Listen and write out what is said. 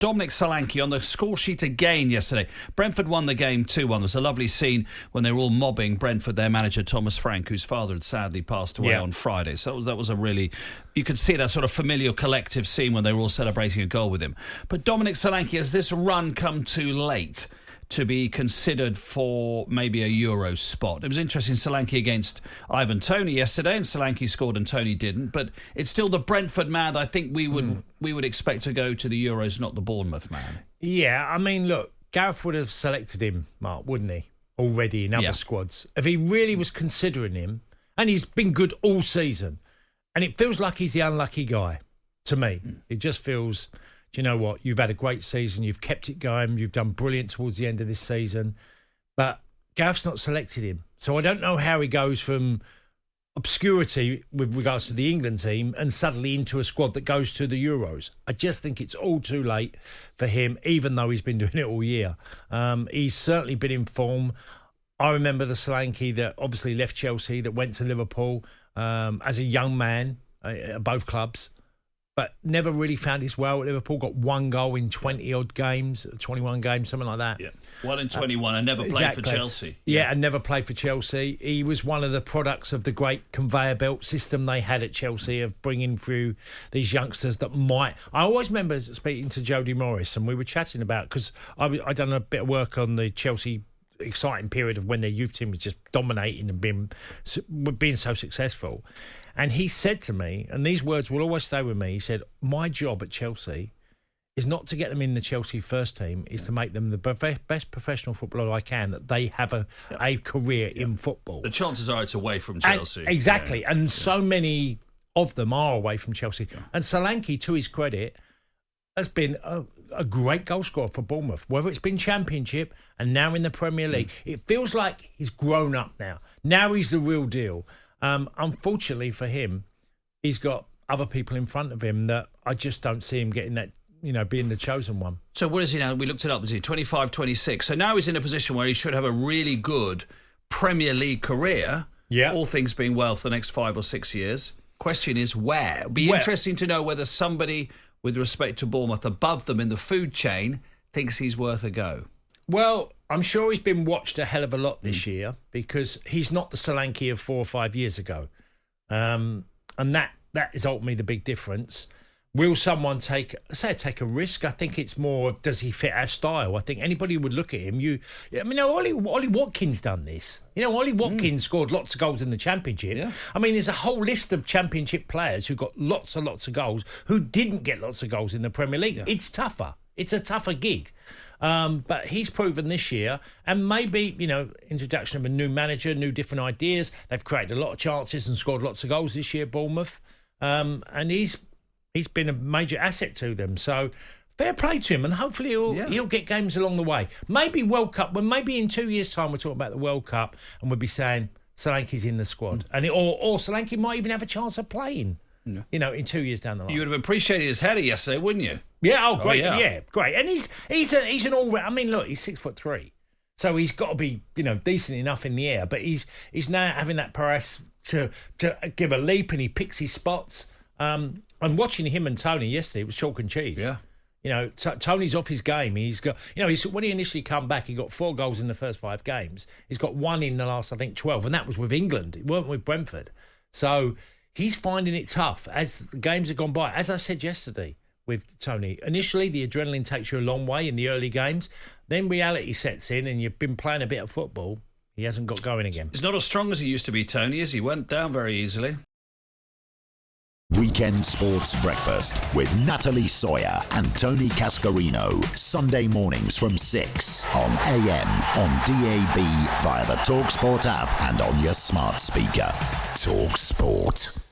Dominic Solanke on the score sheet again yesterday. Brentford won the game 2-1. There was a lovely scene when they were all mobbing Brentford, their manager Thomas Frank, whose father had sadly passed away on Friday. So that was a really, you could see that sort of familial collective scene when they were all celebrating a goal with him. But Dominic Solanke, has this run come too late to be considered for maybe a Euro spot? It was interesting, Solanke against Ivan Toney yesterday, and Solanke scored and Toney didn't, but it's still the Brentford man I think we would expect to go to the Euros, not the Bournemouth man. Yeah, I mean, look, Gareth would have selected him, Mark, wouldn't he, already in other squads. If he really was considering him, and he's been good all season, and it feels like he's the unlucky guy, to me. It just feels... Do you know what? You've had a great season. You've kept it going. You've done brilliant towards the end of this season. But Gareth's not selected him. So I don't know how he goes from obscurity with regards to the England team and suddenly into a squad that goes to the Euros. I just think it's all too late for him, even though he's been doing it all year. He's certainly been in form. I remember the Solanke that obviously left Chelsea, that went to Liverpool as a young man at both clubs, but never really found his way at Liverpool. Got one goal in 20-odd games, 21 games, something like that. Yeah, 1 in 21, and never played for Chelsea. Yeah, and never played for Chelsea. He was one of the products of the great conveyor belt system they had at Chelsea of bringing through these youngsters that might... I always remember speaking to Jody Morris, and we were chatting about... Because I'd done a bit of work on the Chelsea exciting period of when their youth team was just dominating and being so successful. And he said to me, and these words will always stay with me, he said, my job at Chelsea is not to get them in the Chelsea first team, is to make them the best professional footballer I can, that they have a career in football. The chances are it's away from Chelsea. Exactly. Yeah. And so many of them are away from Chelsea. Yeah. And Solanke, to his credit, has been a great goal scorer for Bournemouth, whether it's been Championship and now in the Premier League. It feels like he's grown up now. Now he's the real deal. Unfortunately for him, he's got other people in front of him that I just don't see him getting that, being the chosen one. So what is he now? We looked it up. Is he 25, 26? So now he's in a position where he should have a really good Premier League career. Yeah. All things being well for the next 5 or 6 years. Question is where? It'll be interesting to know whether somebody with respect to Bournemouth above them in the food chain thinks he's worth a go. Well, I'm sure he's been watched a hell of a lot this year because he's not the Solanke of 4 or 5 years ago. And that is ultimately the big difference. Will someone take a risk? I think it's more of, does he fit our style? I think anybody who would look at him, Ollie Watkins done this. Ollie Watkins scored lots of goals in the Championship. Yeah. I mean, there's a whole list of Championship players who got lots and lots of goals who didn't get lots of goals in the Premier League. Yeah. It's tougher. It's a tougher gig. But he's proven this year, and maybe, introduction of a new manager, new different ideas. They've created a lot of chances and scored lots of goals this year, Bournemouth. And he's been a major asset to them. So fair play to him, and hopefully he'll get games along the way. Maybe World Cup, maybe in 2 years' time we're talking about the World Cup and we'll be saying Solanke's in the squad. And or Solanke might even have a chance of playing, in 2 years down the line. You would have appreciated his header yesterday, wouldn't you? Yeah, great. Yeah, great. And he's an all-round... I mean, look, he's 6'3", so he's got to be, decent enough in the air, but he's now having that prowess to give a leap, and he picks his spots. And watching him and Tony yesterday, it was chalk and cheese. Yeah. Tony's off his game. He's got, when he initially come back, he got 4 goals in the first 5 games. He's got 1 in the last, 12, and that was with England. It weren't with Brentford. So he's finding it tough as the games have gone by. As I said yesterday with Tony, initially the adrenaline takes you a long way in the early games. Then reality sets in and you've been playing a bit of football. He hasn't got going again. He's not as strong as he used to be, Tony, is he? Went down very easily. Weekend Sports Breakfast with Natalie Sawyer and Tony Cascarino. Sunday mornings from 6 on AM, on DAB, via the talkSPORT app and on your smart speaker. talkSPORT.